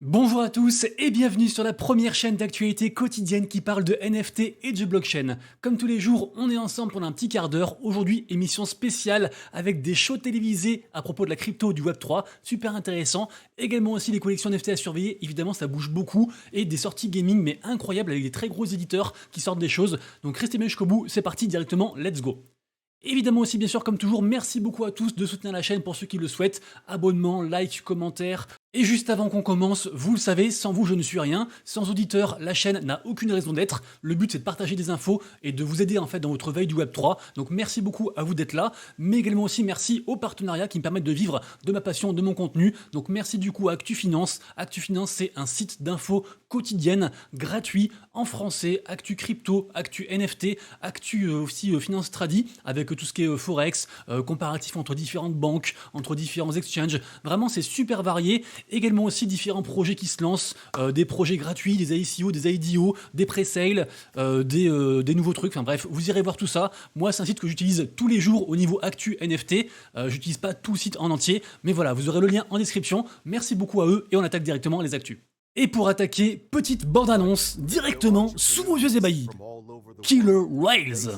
Bonjour à tous et bienvenue sur la première chaîne d'actualité quotidienne qui parle de NFT et de blockchain. Comme tous les jours, on est ensemble pendant un petit quart d'heure. Aujourd'hui, émission spéciale avec des shows télévisés à propos de la crypto du Web3, super intéressant. Également aussi les collections NFT à surveiller, évidemment ça bouge beaucoup, et des sorties gaming mais incroyables avec des très gros éditeurs qui sortent des choses. Donc restez bien jusqu'au bout, c'est parti directement, let's go. Évidemment aussi, bien sûr, comme toujours, merci beaucoup à tous de soutenir la chaîne pour ceux qui le souhaitent. Abonnement, like, commentaire. Et juste avant qu'on commence, vous le savez, sans vous je ne suis rien. Sans auditeurs, la chaîne n'a aucune raison d'être. Le but c'est de partager des infos et de vous aider en fait dans votre veille du Web3. Donc merci beaucoup à vous d'être là. Mais également aussi merci aux partenariats qui me permettent de vivre de ma passion, de mon contenu. Donc merci du coup à ActuFinance. ActuFinance c'est un site d'infos quotidienne, gratuit, en français. Actu crypto, actu NFT, actu aussi finance tradi avec tout ce qui est forex, comparatif entre différentes banques, entre différents exchanges. Vraiment c'est super varié. Également aussi différents projets qui se lancent, des projets gratuits, des ICO, des IDO, des pré-sales, des nouveaux trucs, enfin bref, vous irez voir tout ça. Moi c'est un site que j'utilise tous les jours au niveau actu NFT, j'utilise pas tout le site en entier, mais voilà, vous aurez le lien en description. Merci beaucoup à eux et on attaque directement les actus. Et pour attaquer, petite bande-annonce directement sous vos yeux ébahis. Killer Whales.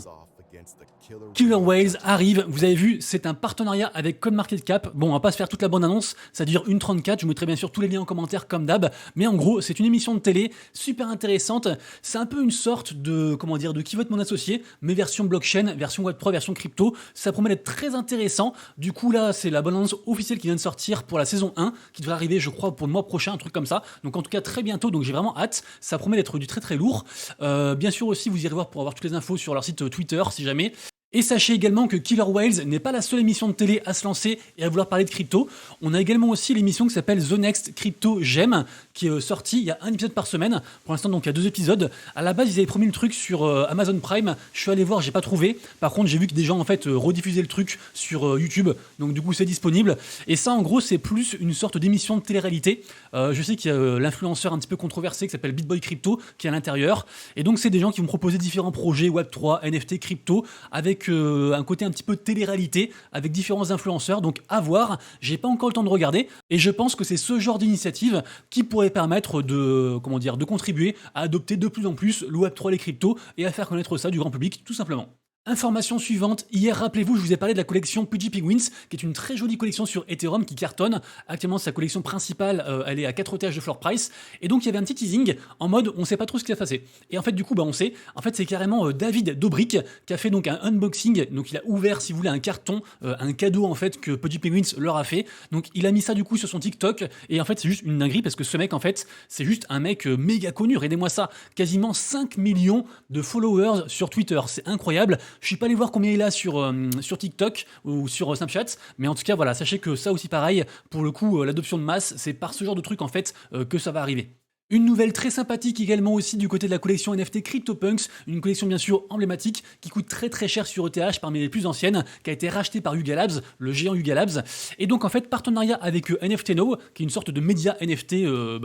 Killer Whales arrive, vous avez vu, c'est un partenariat avec CoinMarketCap. Bon, on va pas se faire toute la bande-annonce, ça dure 1h34, je vous mettrai bien sûr tous les liens en commentaire comme d'hab, mais en gros, c'est une émission de télé super intéressante. C'est un peu une sorte de, comment dire, de Qui veut être mon associé, mais version blockchain, version Web3, version crypto. Ça promet d'être très intéressant. Du coup, là, c'est la bande-annonce officielle qui vient de sortir pour la saison 1, qui devrait arriver, je crois, pour le mois prochain, un truc comme ça. Donc en tout cas, très bientôt, donc j'ai vraiment hâte. Ça promet d'être du très très lourd. Bien sûr aussi, vous irez voir pour avoir toutes les infos sur leur site Twitter, si jamais. Et sachez également que Killer Whales n'est pas la seule émission de télé à se lancer et à vouloir parler de crypto. On a également aussi l'émission qui s'appelle The Next Crypto Gem, qui est sortie il y a un épisode par semaine. Pour l'instant, donc il y a 2 épisodes. À la base, ils avaient promis le truc sur Amazon Prime. Je suis allé voir, j'ai pas trouvé. Par contre, j'ai vu que des gens en fait rediffusaient le truc sur YouTube. Donc du coup, c'est disponible. Et ça, en gros, c'est plus une sorte d'émission de télé-réalité. Je sais qu'il y a l'influenceur un petit peu controversé qui s'appelle BitBoy Crypto qui est à l'intérieur. Et donc, c'est des gens qui vont proposer différents projets Web3, NFT, crypto, avec un côté un petit peu télé-réalité avec différents influenceurs, donc à voir. J'ai pas encore le temps de regarder et je pense que c'est ce genre d'initiative qui pourrait permettre de, comment dire, de contribuer à adopter de plus en plus le Web3, les cryptos et à faire connaître ça du grand public tout simplement. Information suivante, hier rappelez-vous je vous ai parlé de la collection Pudgy Penguins qui est une très jolie collection sur Ethereum qui cartonne. Actuellement sa collection principale elle est à 4 ETH de floor price et donc il y avait un petit teasing en mode on sait pas trop ce qui va se passer. Et en fait du coup on sait, en fait c'est carrément David Dobrik qui a fait donc un unboxing, donc il a ouvert si vous voulez un carton, un cadeau en fait que Pudgy Penguins leur a fait. Donc il a mis ça du coup sur son TikTok et en fait c'est juste une dinguerie parce que ce mec en fait c'est juste un mec méga connu, regardez-moi ça, quasiment 5 millions de followers sur Twitter, c'est incroyable. Je suis pas allé voir combien il a sur TikTok ou sur Snapchat, mais en tout cas voilà, sachez que ça aussi pareil, pour le coup l'adoption de masse, c'est par ce genre de truc en fait que ça va arriver. Une nouvelle très sympathique également aussi du côté de la collection NFT CryptoPunks, une collection bien sûr emblématique qui coûte très très cher sur ETH parmi les plus anciennes, qui a été rachetée par Yuga Labs, le géant Yuga Labs, et donc en fait partenariat avec NFT Now, qui est une sorte de média NFT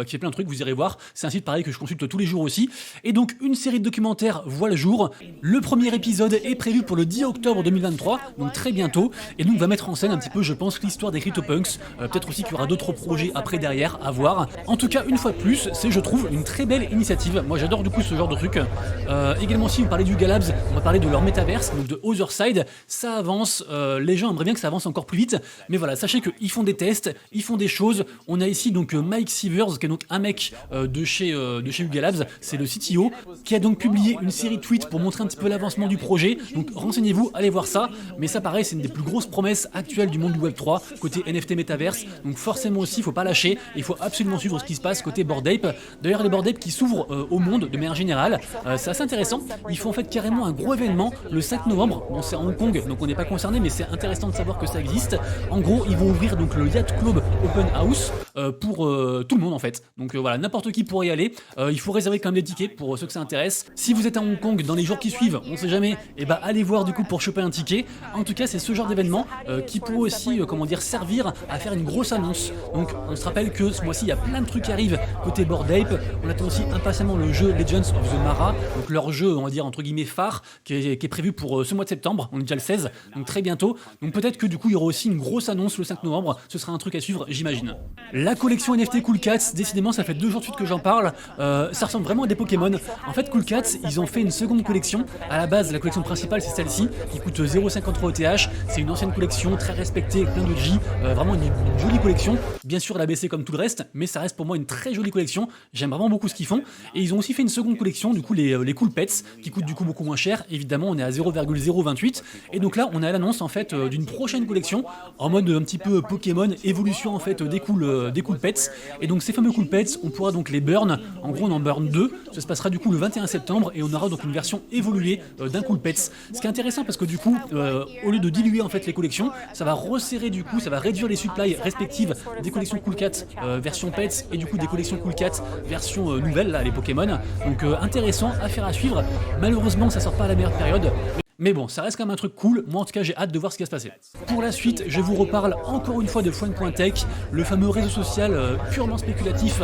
qui fait plein de trucs, vous irez voir, c'est un site pareil que je consulte tous les jours aussi, et donc une série de documentaires voit le jour. Le premier épisode est prévu pour le 10 octobre 2023, donc très bientôt, et donc va mettre en scène un petit peu je pense l'histoire des CryptoPunks, peut-être aussi qu'il y aura d'autres projets après derrière, à voir. En tout cas une fois de plus, c'est je trouve une très belle initiative. Moi j'adore du coup ce genre de truc. Également aussi on parlait du Yuga Labs, on va parler de leur métaverse, donc de Otherside. Ça avance, les gens aimeraient bien que ça avance encore plus vite, mais voilà, sachez qu'ils font des tests, ils font des choses. On a ici donc Mike Sievers, qui est donc un mec de chez Yuga Labs, c'est le CTO, qui a donc publié une série de tweets pour montrer un petit peu l'avancement du projet. Donc renseignez-vous, allez voir ça. Mais ça pareil, c'est une des plus grosses promesses actuelles du monde du Web3, côté NFT métaverse. Donc forcément aussi, il faut pas lâcher, et il faut absolument suivre ce qui se passe côté Bored Ape. D'ailleurs les Bored Ape qui s'ouvrent au monde de manière générale, c'est assez intéressant. Ils font en fait carrément un gros événement le 5 novembre, bon c'est à Hong Kong donc on n'est pas concerné mais c'est intéressant de savoir que ça existe. En gros ils vont ouvrir donc le Yacht Club Open House pour tout le monde en fait. Donc voilà, n'importe qui pourrait y aller. Il faut réserver quand même des tickets pour ceux que ça intéresse. Si vous êtes à Hong Kong dans les jours qui suivent, on sait jamais, et bah allez voir du coup pour choper un ticket. En tout cas c'est ce genre d'événement qui pourrait aussi comment dire servir à faire une grosse annonce. Donc on se rappelle que ce mois-ci il y a plein de trucs qui arrivent côté Bored Ape. On attend aussi impatiemment le jeu Legends of the Mara, donc leur jeu on va dire entre guillemets phare qui est prévu pour ce mois de septembre. On est déjà le 16, donc très bientôt. Donc peut-être que du coup il y aura aussi une grosse annonce le 5 novembre. Ce sera un truc à suivre, j'imagine. La collection NFT Cool Cats, décidément ça fait 2 jours de suite que j'en parle, ça ressemble vraiment à des Pokémon. En fait Cool Cats, ils ont fait une seconde collection. À la base la collection principale c'est celle-ci, qui coûte 0,53 ETH. C'est une ancienne collection très respectée, plein de G, vraiment une jolie collection. Bien sûr elle a baissé comme tout le reste, mais ça reste pour moi une très jolie collection. J'aime vraiment beaucoup ce qu'ils font. Et ils ont aussi fait une seconde collection, du coup les Cool Pets, qui coûtent du coup beaucoup moins cher. Évidemment on est à 0,028. Et donc là on a l'annonce en fait d'une prochaine collection, en mode un petit peu Pokémon, évolution en fait des cool Pets. Et donc ces fameux Cool Pets, on pourra donc les burn. En gros on en burn 2. Ça se passera du coup le 21 septembre et on aura donc une version évoluée d'un Cool Pets. Ce qui est intéressant parce que du coup, au lieu de diluer en fait les collections, ça va resserrer du coup, ça va réduire les supplies respectives des collections Cool Cat version Pets et du coup des collections Cool Cat version nouvelle, là les Pokémon. Donc intéressant, affaire à suivre. Malheureusement ça sort pas à la meilleure période. Mais bon, ça reste quand même un truc cool, moi en tout cas j'ai hâte de voir ce qui va se passer. Pour la suite, je vous reparle encore une fois de Fun.tech, le fameux réseau social purement spéculatif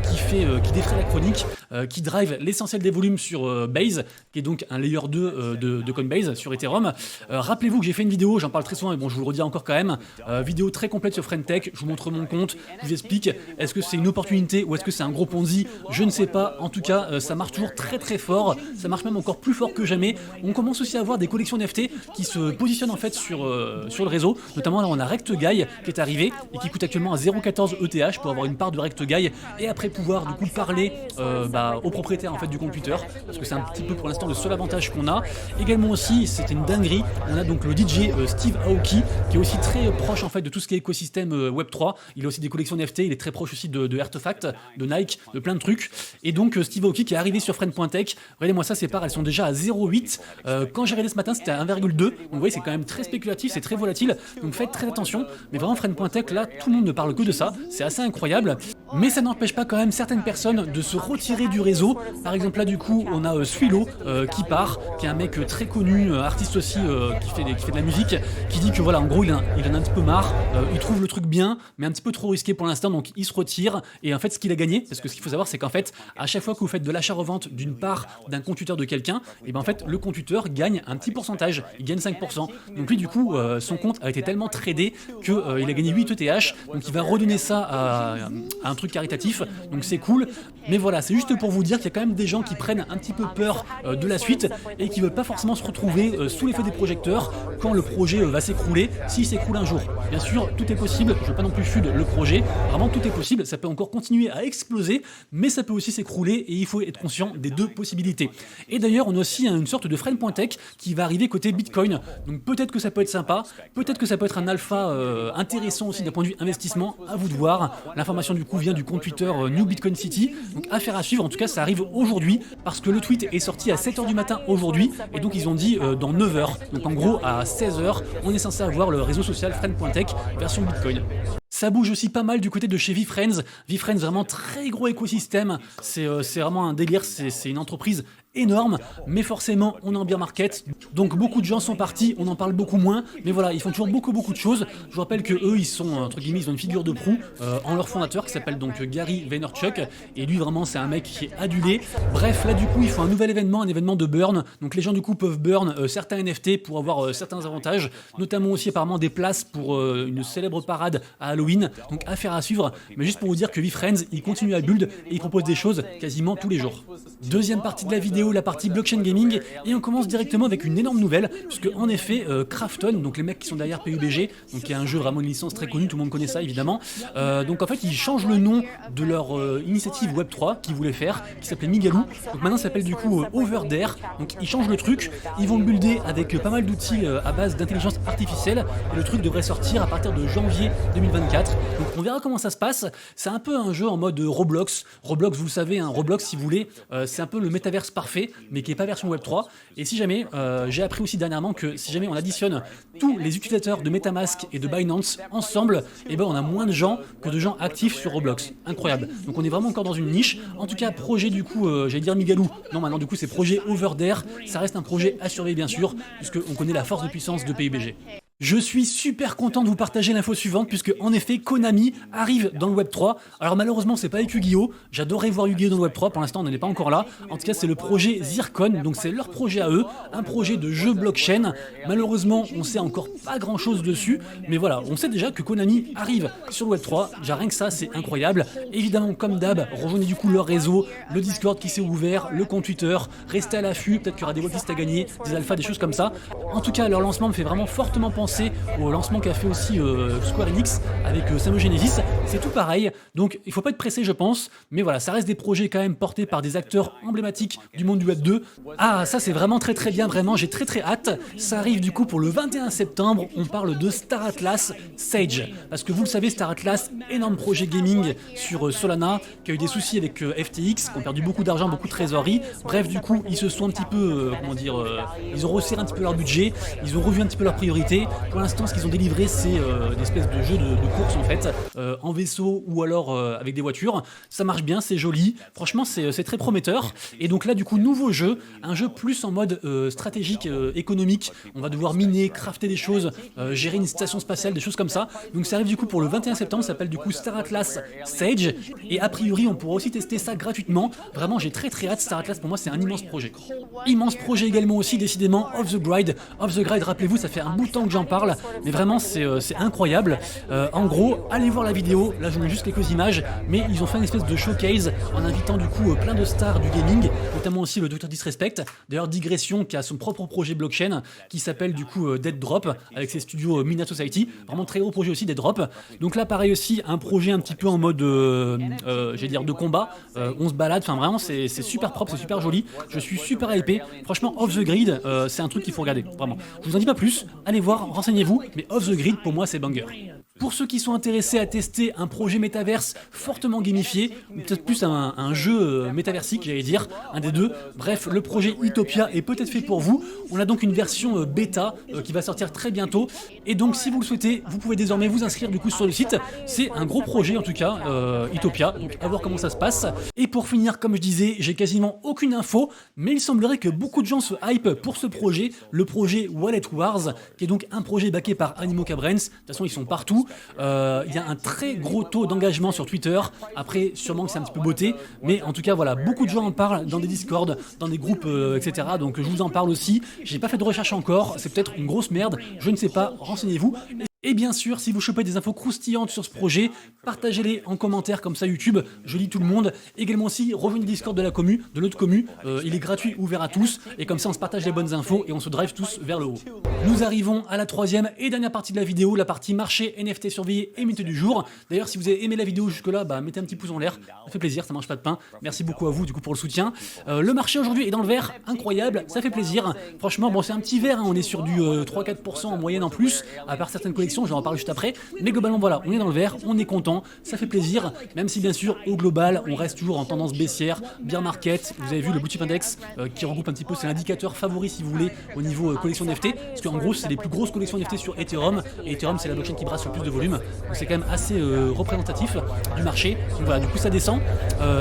qui défraie la chronique, qui drive l'essentiel des volumes sur Base, qui est donc un layer 2 de Coinbase sur Ethereum. Rappelez-vous que j'ai fait une vidéo, j'en parle très souvent, mais bon je vous le redis encore quand même, vidéo très complète sur Fun.tech, je vous montre mon compte, je vous explique, est-ce que c'est une opportunité ou est-ce que c'est un gros Ponzi, je ne sais pas, en tout cas ça marche toujours très très fort, ça marche même encore plus fort que jamais. On commence aussi à avoir des collections NFT qui se positionnent en fait sur le réseau, notamment là on a RectGuy qui est arrivé et qui coûte actuellement à 0,14 ETH pour avoir une part de RectGuy et après pouvoir du coup parler au propriétaire en fait du compte Twitter, parce que c'est un petit peu pour l'instant le seul avantage qu'on a. Également aussi, c'était une dinguerie, on a donc le DJ Steve Aoki qui est aussi très proche en fait de tout ce qui est écosystème Web3. Il a aussi des collections NFT, il est très proche aussi de Artefact, de Nike, de plein de trucs. Et donc Steve Aoki qui est arrivé sur Friend.tech, regardez-moi ça, ces parts elles sont déjà à 0,8. Quand j'ai regardé ce matin c'était à 1,2, donc vous voyez c'est quand même très spéculatif, c'est très volatile, donc faites très attention. Mais vraiment Friend.tech là tout le monde ne parle que de ça, c'est assez incroyable. Mais ça n'empêche pas quand même certaines personnes de se retirer du réseau. Par exemple là du coup on a Swilo qui part, qui est un mec très connu, artiste aussi qui fait de la musique, qui dit que voilà en gros il en a un petit peu marre, il trouve le truc bien mais un petit peu trop risqué pour l'instant, donc il se retire. Et en fait ce qu'il a gagné, parce que ce qu'il faut savoir c'est qu'en fait à chaque fois que vous faites de l'achat-revente d'une part d'un compte Twitter de quelqu'un, et ben en fait le compte Twitter gagne un petit pourcentage, il gagne 5%. Donc lui du coup son compte a été tellement tradé qu'il a gagné 8 ETH, donc il va redonner ça à un truc caritatif, donc c'est cool. Mais voilà, c'est juste pour vous dire qu'il y a quand même des gens qui prennent un petit peu peur de la suite et qui veulent pas forcément se retrouver sous les feux des projecteurs quand le projet va s'écrouler, s'il s'écroule un jour. Bien sûr, tout est possible, je veux pas non plus fuir le projet, vraiment tout est possible, ça peut encore continuer à exploser, mais ça peut aussi s'écrouler et il faut être conscient des deux possibilités. Et d'ailleurs, on a aussi une sorte de Friend.tech qui va arriver côté Bitcoin, donc peut-être que ça peut être sympa, peut-être que ça peut être un alpha intéressant aussi d'un point de vue investissement, à vous de voir. L'information du coup vient du compte Twitter New Bitcoin City, donc affaire à suivre, en tout cas ça arrive aujourd'hui, parce que le tweet est sorti à 7h du matin aujourd'hui, et donc ils ont dit dans 9h, donc en gros à 16h, on est censé avoir le réseau social Friend.tech version Bitcoin. Ça bouge aussi pas mal du côté de chez VeeFriends. VeeFriends, vraiment très gros écosystème, c'est vraiment un délire, c'est une entreprise énorme, mais forcément on est en bear market, donc beaucoup de gens sont partis, on en parle beaucoup moins, mais voilà, ils font toujours beaucoup de choses. Je vous rappelle que eux, ils sont, entre guillemets, ils ont une figure de proue en leur fondateur qui s'appelle donc Gary Vaynerchuk, et lui vraiment c'est un mec qui est adulé. Bref, là du coup ils font un nouvel événement, un événement de burn, donc les gens du coup peuvent burn certains NFT pour avoir certains avantages, notamment aussi apparemment des places pour une célèbre parade à Halloween, donc affaire à suivre. Mais juste pour vous dire que VeeFriends, ils continuent à build et ils proposent des choses quasiment tous les jours. Deuxième partie de la vidéo, la partie blockchain gaming, et on commence directement avec une énorme nouvelle, puisque en effet Krafton, donc les mecs qui sont derrière PUBG, donc qui est un jeu vraiment une licence très connue, tout le monde connaît ça évidemment, donc en fait ils changent le nom de leur initiative Web3 qu'ils voulaient faire, qui s'appelait Migaloo, donc maintenant ça s'appelle du coup Over There, donc ils changent le truc, ils vont le builder avec pas mal d'outils à base d'intelligence artificielle, et le truc devrait sortir à partir de janvier 2024, donc on verra comment ça se passe. C'est un peu un jeu en mode Roblox, vous le savez, hein, Roblox si vous voulez, c'est un peu le métaverse parfait, mais qui n'est pas version Web3. Et si jamais, j'ai appris aussi dernièrement que si jamais on additionne tous les utilisateurs de MetaMask et de Binance ensemble, et ben on a moins de gens que de gens actifs sur Roblox. Incroyable. Donc on est vraiment encore dans une niche. En tout cas, projet du coup, j'allais dire Migaloo. Non, maintenant du coup c'est projet Over There. Ça reste un projet à surveiller bien sûr, puisqu'on connaît la force de puissance de PUBG. Je suis super content de vous partager l'info suivante puisque en effet Konami arrive dans le Web 3. Alors malheureusement c'est pas avec Yu-Gi-Oh! J'adorais voir Yu-Gi-Oh! Dans le Web 3, pour l'instant on n'en est pas encore là. En tout cas c'est le projet Zircon, donc c'est leur projet à eux, un projet de jeu blockchain. Malheureusement on sait encore pas grand chose dessus, mais voilà, on sait déjà que Konami arrive sur le Web 3, déjà rien que ça c'est incroyable. Évidemment comme d'hab, rejoignez du coup leur réseau, le Discord qui s'est ouvert, le compte Twitter, restez à l'affût, peut-être qu'il y aura des weblistes à gagner, des alphas, des choses comme ça. En tout cas leur lancement me fait vraiment fortement penser au lancement qu'a fait aussi Square Enix avec Samu Genesis, c'est tout pareil, donc il faut pas être pressé je pense, mais voilà, ça reste des projets quand même portés par des acteurs emblématiques du monde du Web 2. Ah ça c'est vraiment très bien, vraiment j'ai très hâte, ça arrive du coup pour le 21 septembre, on parle de Star Atlas Sage, parce que vous le savez Star Atlas, énorme projet gaming sur Solana, qui a eu des soucis avec FTX, qui ont perdu beaucoup d'argent, beaucoup de trésorerie, bref du coup ils se sont un petit peu, ils ont resserré un petit peu leur budget, ils ont revu un petit peu leurs priorités. Pour l'instant, ce qu'ils ont délivré, c'est des espèces de jeux de course en fait, en vaisseau ou alors avec des voitures. Ça marche bien, c'est joli. Franchement, c'est très prometteur. Et donc là, du coup, nouveau jeu, un jeu plus en mode stratégique, économique. On va devoir miner, crafter des choses, gérer une station spatiale, des choses comme ça. Donc ça arrive du coup pour le 21 septembre. Ça s'appelle du coup Star Atlas Sage. Et a priori, on pourra aussi tester ça gratuitement. Vraiment, j'ai très hâte. Star Atlas, pour moi, c'est un immense projet. Immense projet également aussi, décidément, Off the Grid. Off the Grid, rappelez-vous, ça fait un bout de temps que j'en parle, mais vraiment c'est incroyable. En gros, allez voir la vidéo, là je vous mets juste quelques images, mais ils ont fait une espèce de showcase en invitant du coup plein de stars du gaming, notamment aussi le Dr Disrespect, d'ailleurs Digression qui a son propre projet blockchain qui s'appelle du coup Dead Drop avec ses studios Mina Society, vraiment très gros projet aussi Dead Drop. Donc là pareil aussi un projet un petit peu en mode j'allais dire de combat, on se balade, enfin vraiment c'est super propre, c'est super joli, je suis super hypé, franchement Off the Grid c'est un truc qu'il faut regarder, vraiment. Je vous en dis pas plus, allez voir, renseignez-vous, mais Off the Grid pour moi c'est banger. Pour ceux qui sont intéressés à tester un projet métaverse fortement gamifié, ou peut-être plus un jeu métaversique, j'allais dire, un des deux, bref, le projet Utopia est peut-être fait pour vous. On a donc une version bêta qui va sortir très bientôt, et donc si vous le souhaitez, vous pouvez désormais vous inscrire du coup sur le site. C'est un gros projet en tout cas, Utopia, donc à voir comment ça se passe. Et pour finir, comme je disais, j'ai quasiment aucune info, mais il semblerait que beaucoup de gens se hype pour ce projet, le projet Wallet Wars, qui est donc un projet backé par Animoca Brains. De toute façon, ils sont partout. Il y a un très gros taux d'engagement sur Twitter. Après, sûrement que c'est un petit peu beauté, mais en tout cas, voilà, beaucoup de gens en parlent dans des Discord, dans des groupes, etc. Donc, je vous en parle aussi. J'ai pas fait de recherche encore. C'est peut-être une grosse merde. Je ne sais pas. Renseignez-vous. Et bien sûr, si vous chopez des infos croustillantes sur ce projet, partagez-les en commentaire, comme ça YouTube, je lis tout le monde. Également aussi, rejoignez le Discord de la commu, de l'autre commu, il est gratuit, ouvert à tous, et comme ça on se partage les bonnes infos et on se drive tous vers le haut. Nous arrivons à la troisième et dernière partie de la vidéo, la partie marché, NFT surveillé et mythe du jour. D'ailleurs, si vous avez aimé la vidéo jusque-là, mettez un petit pouce en l'air, ça fait plaisir, ça mange pas de pain. Merci beaucoup à vous du coup pour le soutien. Le marché aujourd'hui est dans le vert, incroyable, ça fait plaisir. Franchement, bon c'est un petit vert, hein, on est sur du 3-4% en moyenne en plus, à part certaines collections. Je vais en parler juste après, mais globalement voilà, on est dans le vert, on est content, ça fait plaisir, même si bien sûr au global on reste toujours en tendance baissière, bear market. Vous avez vu le Blue Chip Index qui regroupe un petit peu, c'est l'indicateur favori si vous voulez au niveau collection NFT, parce qu'en gros c'est les plus grosses collections NFT sur Ethereum, et Ethereum c'est la blockchain qui brasse le plus de volume, donc c'est quand même assez représentatif du marché. Donc voilà, du coup ça descend,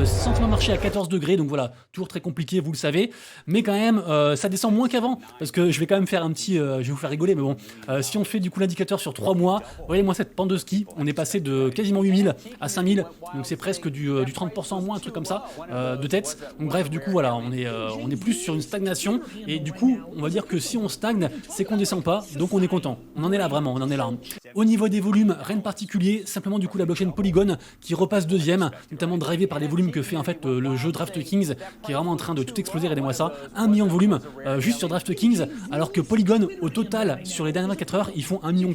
sentiment marché à 14 degrés, donc voilà, toujours très compliqué, vous le savez, mais quand même ça descend moins qu'avant, parce que je vais quand même faire un petit, je vais vous faire rigoler, mais bon, si on fait du coup l'indicateur sur 3 mois, voyez-moi cette pente de ski, on est passé de quasiment 8000 à 5000, donc c'est presque du 30% en moins, un truc comme ça, de tête. Donc bref, du coup voilà, on est plus sur une stagnation, et du coup on va dire que si on stagne, c'est qu'on descend pas, donc on est content. On en est là vraiment, on en est là. Au niveau des volumes, rien de particulier, simplement du coup la blockchain Polygon qui repasse deuxième, notamment drivé par les volumes que fait en fait le jeu DraftKings, qui est vraiment en train de tout exploser, regardez-moi ça, 1 million de volumes juste sur DraftKings, alors que Polygon au total sur les dernières 24 heures ils font 1,4 million.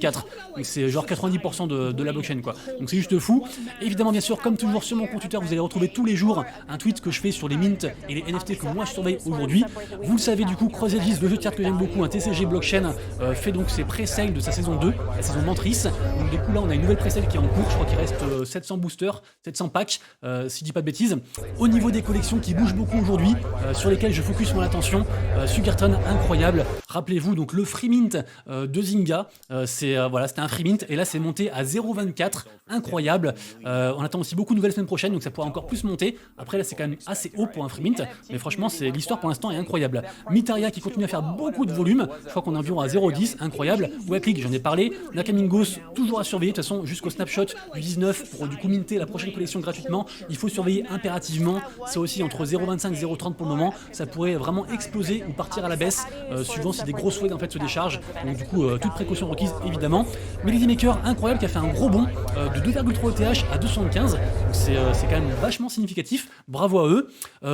Donc c'est genre 90% de la blockchain quoi. Donc c'est juste fou. Évidemment bien sûr comme toujours sur mon compte Twitter vous allez retrouver tous les jours un tweet que je fais sur les mints et les NFT que moi je surveille aujourd'hui. Vous le savez du coup Cross Edges, le jeu de cartes que j'aime beaucoup, un TCG blockchain fait donc ses pré-sales de sa saison 2, la saison d'entrée caprice. Donc du coup là on a une nouvelle précelle qui est en cours, je crois qu'il reste 700 boosters, 700 packs, si je dis pas de bêtises. Au niveau des collections qui bougent beaucoup aujourd'hui, sur lesquelles je focus mon attention, Sugarton incroyable. Rappelez-vous donc le free mint de Zynga, voilà, c'était un free mint et là c'est monté à 0,24, incroyable. On attend aussi beaucoup de nouvelles semaines prochaines, donc ça pourra encore plus monter. Après là c'est quand même assez haut pour un free mint, mais franchement l'histoire pour l'instant est incroyable. Mitaria qui continue à faire beaucoup de volume, je crois qu'on est environ à 0,10, incroyable. Webclick, j'en ai parlé. Nakamingos, toujours à surveiller, de toute façon jusqu'au snapshot du 19 pour du coup minter la prochaine collection gratuitement. Il faut surveiller impérativement, c'est aussi entre 0,25 et 0,30 pour le moment, ça pourrait vraiment exploser ou partir à la baisse, suivant si des grosses waves en fait se déchargent. Donc du coup, toute précaution requise évidemment. Melody Maker, incroyable, qui a fait un gros bond de 2,3 ETH à 2,75. C'est quand même vachement significatif, bravo à eux.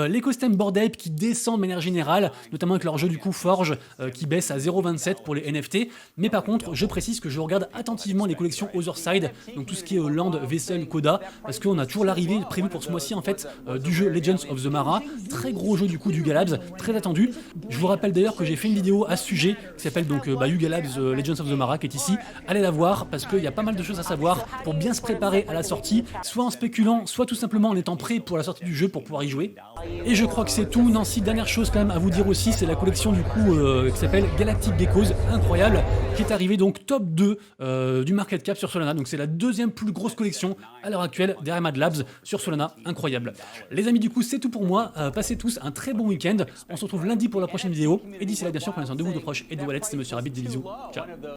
L'écosystème Bored Ape qui descend de manière générale, notamment avec leur jeu du coup Forge qui baisse à 0,27 pour les NFT. Mais par contre, je précise que je regarde attentivement les collections Otherside, donc tout ce qui est Land, Vessel, Coda, parce qu'on a toujours l'arrivée prévue pour ce mois-ci en fait du jeu Legends of the Mara, très gros jeu du coup du Galabs, très attendu. Je vous rappelle d'ailleurs que j'ai fait une vidéo à ce sujet qui s'appelle donc Yuga Labs Legends of the Mara qui est ici. Allez la voir parce qu'il y a pas mal de choses à savoir pour bien se préparer à la sortie, soit en spéculant, soit tout simplement en étant prêt pour la sortie du jeu pour pouvoir y jouer. Et je crois que c'est tout. Nancy, dernière chose quand même à vous dire aussi, c'est la collection du coup qui s'appelle Galactic Geckos, incroyable, qui est arrivée donc top 2 du market cap sur Solana. Donc c'est la deuxième plus grosse collection à l'heure actuelle derrière Mad Labs sur Solana, incroyable. Les amis, du coup c'est tout pour moi. Passez tous un très bon week-end. On se retrouve lundi pour la prochaine vidéo. Et d'ici là, bien sûr, prenez soin de vous, de proches et de vos wallets. C'est Monsieur Rabbit, des bisous. Ciao.